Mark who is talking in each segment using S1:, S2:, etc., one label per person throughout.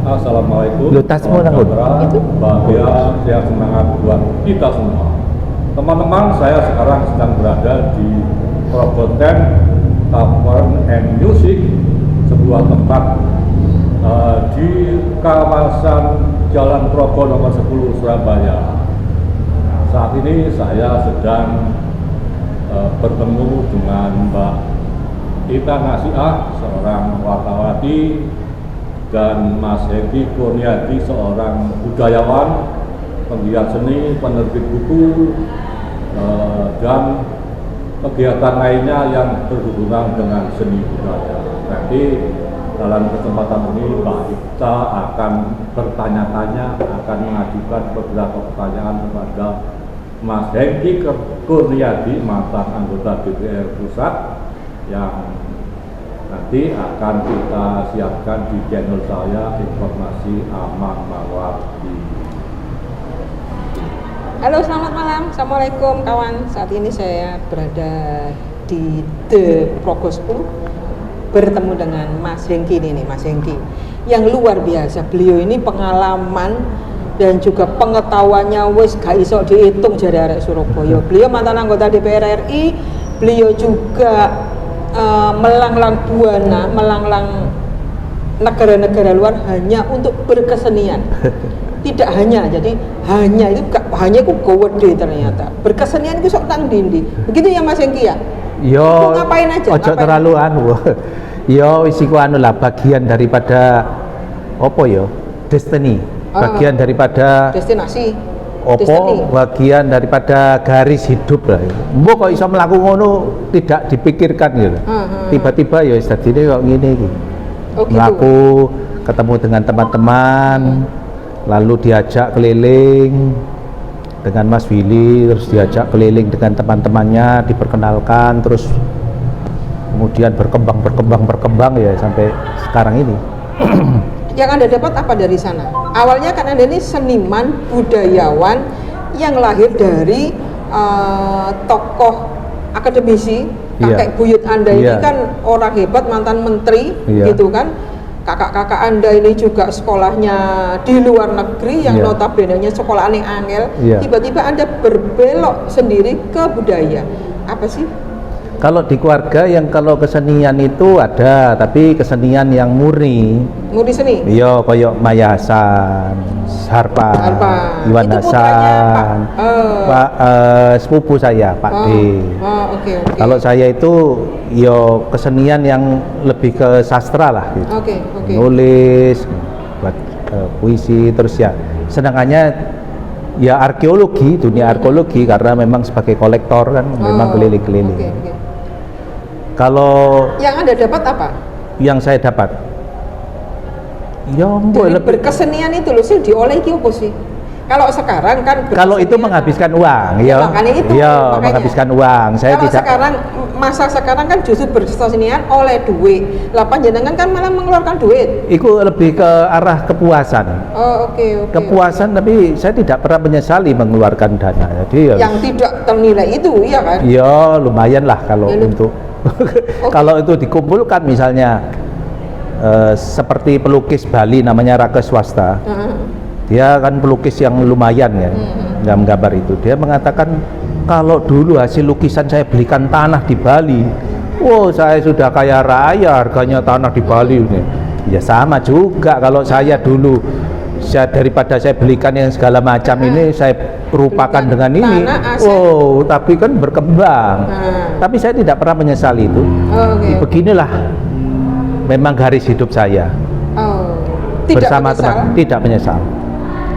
S1: Assalamualaikum.
S2: Lu tasmu nang
S1: itu bahagia, sehat, semangat buat kita semua. Teman-teman, saya sekarang sedang berada di Progoten Tavern and Music, sebuah tempat di kawasan Jalan Progo nomor 10 Surabaya. Saat ini saya sedang bertemu dengan Mbak Ita Nasiah, seorang wartawati, dan Mas Hengki Kurniadi, seorang budayawan, penggiat seni, penerbit buku, dan kegiatan lainnya yang berhubungan dengan seni budaya. Nanti dalam kesempatan ini Mbak Ita akan bertanya-tanya, akan mengajukan beberapa pertanyaan kepada Mas Hengki Kurniadi, mantan anggota DPR Pusat, yang nanti akan kita siapkan di channel saya, Informasi Aman Mawati.
S3: Halo, selamat malam. Assalamualaikum kawan. Saat ini saya berada di The Progo 10 bertemu dengan Mas Hengki ini nih, Mas Hengki yang luar biasa. Beliau ini pengalaman dan juga pengetahuannya wis gak iso dihitung jare arek Surabaya. Beliau mantan anggota DPR RI, beliau juga melanglang buana, melanglang negara-negara luar hanya untuk berkesenian. Tidak hanya, jadi hanya itu gowede ternyata. Berkesenian itu sok tang dindi. Begitu ya Mas Hengki ya?
S2: Yo,
S3: ngapain aja?
S2: Ojo terlalu anu. Yo, isiku anu lah, bagian daripada apa yo? Destiny. Bagian daripada
S3: destinasi.
S2: Opo, bagian daripada garis hidup lah. Mbok kok iso mlaku ngono tidak dipikirkan gitu. Tiba-tiba ya wis dadine kok ngene iki.
S3: Oh, gitu.
S2: Mlaku ketemu dengan teman-teman, lalu diajak keliling dengan Mas Willy, terus diajak keliling dengan teman-temannya, diperkenalkan, terus kemudian berkembang ya sampai sekarang ini.
S3: Yang Anda dapat apa dari sana? Awalnya kan Anda ini seniman, budayawan yang lahir dari tokoh akademisi. Kakek buyut Anda ini kan orang hebat, mantan menteri, gitu kan. Kakak-kakak Anda ini juga sekolahnya di luar negeri yang notabene-nya sekolah angel. Tiba-tiba Anda berbelok sendiri ke budaya. Apa sih?
S2: Kalau di keluarga yang kalau kesenian itu ada, tapi kesenian yang murni.
S3: Murni seni?
S2: Iya, koyok Maya Hasan, Harpa, Iwan Hasan, Pak sepupu saya, Pak D.
S3: Okay.
S2: Kalau saya itu, yo kesenian yang lebih ke sastra lah, gitu.
S3: Okay.
S2: Nulis, buat puisi, terus ya senangannya ya arkeologi, dunia arkeologi, karena memang sebagai kolektor kan, memang keliling-keliling.
S3: Okay.
S2: Kalau
S3: yang Anda dapat apa?
S2: Yang saya dapat, ya
S3: berkesenian itu loh sih diolehi apa sih? Kalau sekarang kan
S2: kalau itu menghabiskan uang, menghabiskan uang. Saya
S3: kalau
S2: tidak.
S3: Sekarang masa sekarang kan justru berkesenian oleh duit. Lah panjenengan kan malah mengeluarkan duit.
S2: Itu lebih ke arah kepuasan.
S3: Oke.
S2: Kepuasan, tapi saya tidak pernah menyesali mengeluarkan dana. Jadi
S3: yang tidak ternilai itu, iya kan?
S2: Ya lumayan lah kalau untuk. Kalau itu dikumpulkan misalnya seperti pelukis Bali namanya Raka Swasta, dia kan pelukis yang lumayan ya, gambar itu. Dia mengatakan kalau dulu hasil lukisan saya belikan tanah di Bali, wow saya sudah kaya raya, harganya tanah di Bali ini. Ya sama juga kalau saya dulu, daripada saya belikan yang segala macam ini, saya rupakan dengan ini. Oh, tapi kan berkembang. Tapi saya tidak pernah menyesali itu. Beginilah memang garis hidup saya. Bersama teman, tidak menyesal.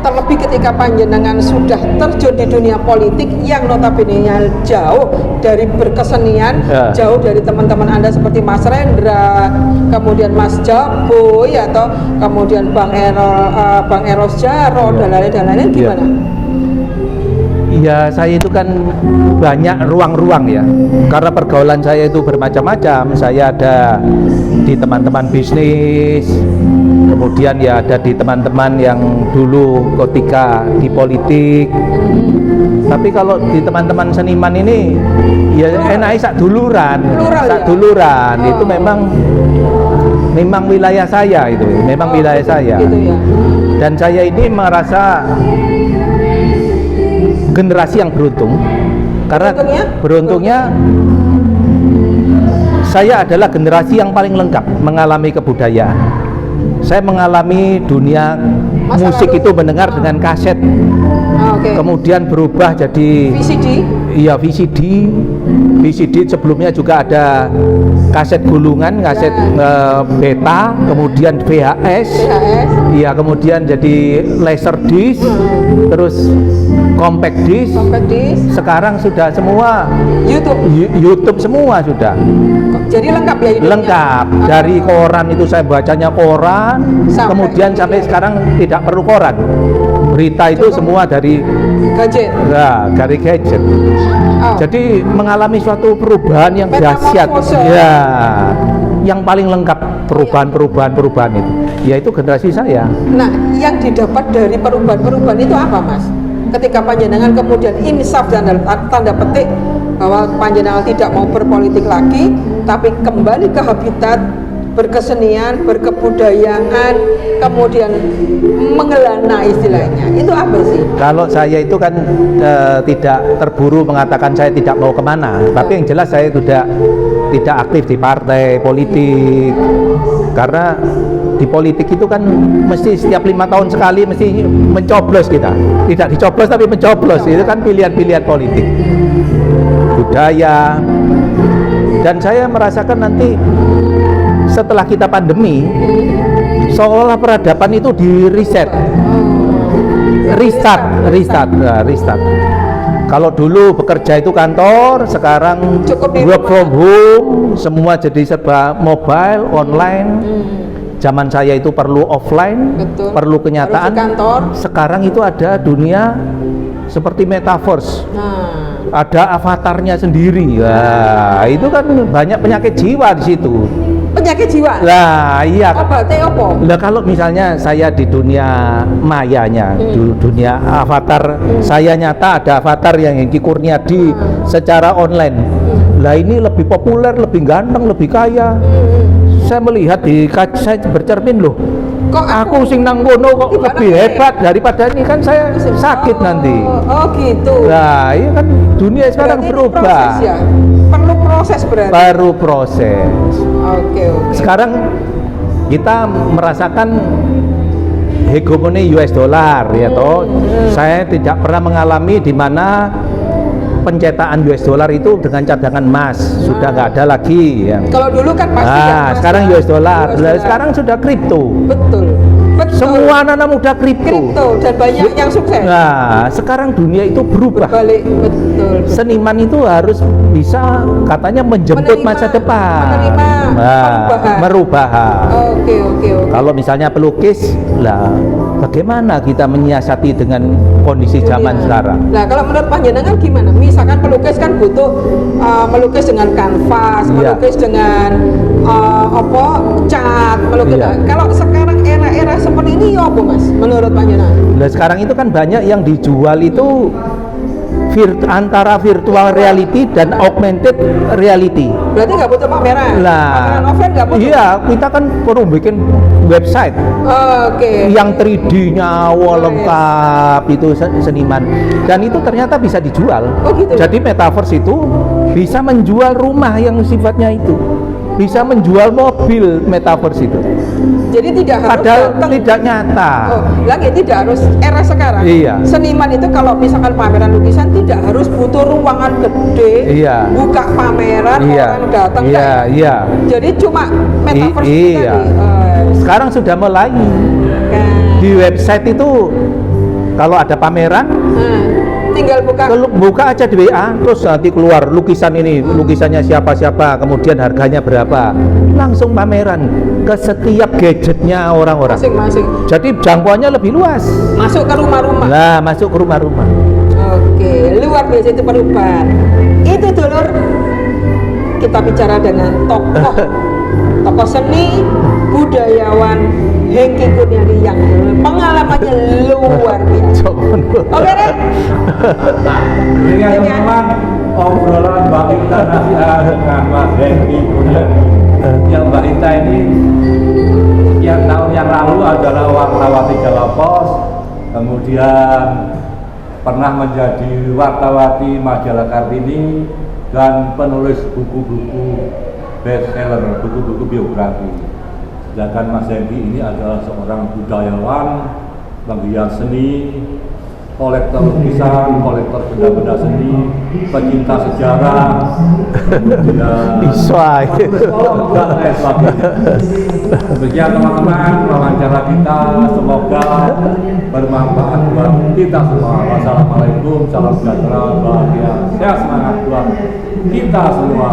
S3: Terlebih ketika panjenengan sudah terjun di dunia politik yang notabene jauh dari berkesenian, jauh dari teman-teman Anda seperti Mas Rendra, kemudian Mas Jaboy, atau kemudian Bang Eros Jaro, dan lain-lain, gimana?
S2: Ya saya itu kan banyak ruang-ruang ya, karena pergaulan saya itu bermacam-macam. Saya ada di teman-teman bisnis, kemudian ya ada di teman-teman yang dulu ketika di politik. Tapi kalau di teman-teman seniman ini ya enaknya sak duluran. Itu memang memang wilayah saya itu, memang wilayah saya.
S3: Gitu ya.
S2: Dan saya ini merasa generasi yang beruntung karena beruntungnya saya adalah generasi yang paling lengkap mengalami kebudayaan. Saya mengalami dunia musik itu mendengar dengan kaset, kemudian berubah jadi
S3: VCD.
S2: Iya, VCD sebelumnya juga ada kaset gulungan, kaset beta, kemudian VHS. Iya, kemudian jadi laserdisc, terus compact disc. Sekarang sudah semua YouTube semua sudah.
S3: Jadi lengkap ya hidupnya?
S2: Lengkap. Dari koran itu saya bacanya koran, kemudian sampai sekarang tidak perlu koran. Berita itu semua dari
S3: gadget.
S2: Ya, dari gadget. Jadi mengalami suatu perubahan yang dahsyat. Ya, yang paling lengkap perubahan itu, yaitu generasi saya.
S3: Nah, yang didapat dari perubahan itu apa, Mas? Ketika panjenengan kemudian insaf dan tanda petik bahwa panjenengan tidak mau berpolitik lagi, tapi kembali ke habitat berkesenian, berkebudayaan, kemudian mengelana istilahnya. Itu apa sih?
S2: Kalau saya itu kan tidak terburu mengatakan saya tidak mau kemana, tapi yang jelas saya tidak aktif di partai politik, karena di politik itu kan mesti setiap 5 tahun sekali mesti mencoblos kita, tidak dicoblos tapi mencoblos, itu kan pilihan-pilihan politik budaya. Dan saya merasakan nanti setelah kita pandemi seolah peradaban itu di restart. Kalau dulu bekerja itu kantor, sekarang work from home, semua jadi serba mobile, online. Zaman saya itu perlu offline, perlu kenyataan. Sekarang itu ada dunia seperti metaverse. Ada avatarnya sendiri. Nah, itu kan banyak penyakit jiwa di situ.
S3: Penyakit jiwa?
S2: Lah, iya.
S3: Obatnya apa?
S2: Lah, kalau misalnya saya di dunia mayanya, dunia avatar, saya nyata ada avatar yang Hengky Kurniadi secara online. Lah, ini lebih populer, lebih ganteng, lebih kaya. Saya melihat saya bercermin, loh, kok aku sing nang kono kok lebih hebat daripada ini, kan saya sakit nanti.
S3: Oh gitu.
S2: Nah, ini kan dunia sekarang berubah.
S3: Ya? Perlu proses berarti.
S2: Baru proses.
S3: Oke.
S2: Sekarang kita merasakan hegemoni US dollar, ya toh. Saya tidak pernah mengalami di mana pencetakan US dollar itu dengan cadangan emas, sudah nggak ada lagi ya.
S3: Kalau dulu kan pasti
S2: sekarang US dollar. Sekarang sudah kripto.
S3: Betul.
S2: Semua anak muda kripto
S3: dan banyak yang sukses.
S2: Nah, sekarang dunia itu berubah.
S3: Berbalik, betul.
S2: Seniman itu harus bisa katanya menjemput masa depan. Merubah.
S3: Oke.
S2: Kalau misalnya pelukis, lah bagaimana kita menyiasati dengan kondisi zaman sekarang?
S3: Nah, kalau menurut panjenengan gimana? Misalkan pelukis kan butuh melukis dengan kanvas, melukis dengan cat, melukis. Nah, kalau sekarang era seperti ini ya apa, Mas? Menurut panjenengan?
S2: Nah, sekarang itu kan banyak yang dijual itu antara virtual reality dan augmented reality.
S3: Berarti nggak butuh pameran? Pameran offline nggak butuh?
S2: Iya, kita kan perlu bikin website. Yang 3D-nya lengkap, itu seniman. Dan itu ternyata bisa dijual.
S3: Gitu.
S2: Jadi metaverse itu bisa menjual rumah yang sifatnya itu, bisa menjual mobil metaverse itu.
S3: Jadi tidak harus
S2: padahal tidak nyata.
S3: Lagi tidak harus era sekarang.
S2: Iya.
S3: Seniman itu kalau misalkan pameran lukisan tidak harus butuh ruangan gede, buka pameran, orang datang.
S2: Iya.
S3: Jadi cuma metaverse
S2: sekarang sudah mulai di website itu kalau ada pameran.
S3: Tinggal
S2: buka aja di WA, terus nanti keluar lukisan ini, lukisannya siapa, kemudian harganya berapa, langsung pameran ke setiap gadgetnya orang-orang.
S3: Masing-masing.
S2: Jadi jangkauannya lebih luas.
S3: Masuk ke rumah-rumah.
S2: Nah, masuk ke rumah-rumah.
S3: Oke, luar biasa itu perubahan. Itu dulur, kita bicara dengan tokoh seni, budayawan Hengky Kurniadi yang pengalamannya luar biasa. Oke deh.
S1: Ini teman-teman obrolan bagi kita nasihat dengan Mas Hengky Kurniadi. yang Mbak Ita ini sekian tahun yang lalu adalah wartawati Jawa Pos, kemudian pernah menjadi wartawati majalah Kartini dan penulis buku-buku bestseller, buku-buku biografi. Sedangkan Mas Hengki ini adalah seorang budayawan, penggiat seni, kolektor lukisan, kolektor benda-benda seni, pecinta sejarah, kemudian
S2: Iswai.
S1: dan lain sebagainya. Demikian teman-teman wawancara kita, semoga bermanfaat buat kita semua. Wassalamualaikum, salam sejahtera, bahagia, sehat semangat buat kita semua.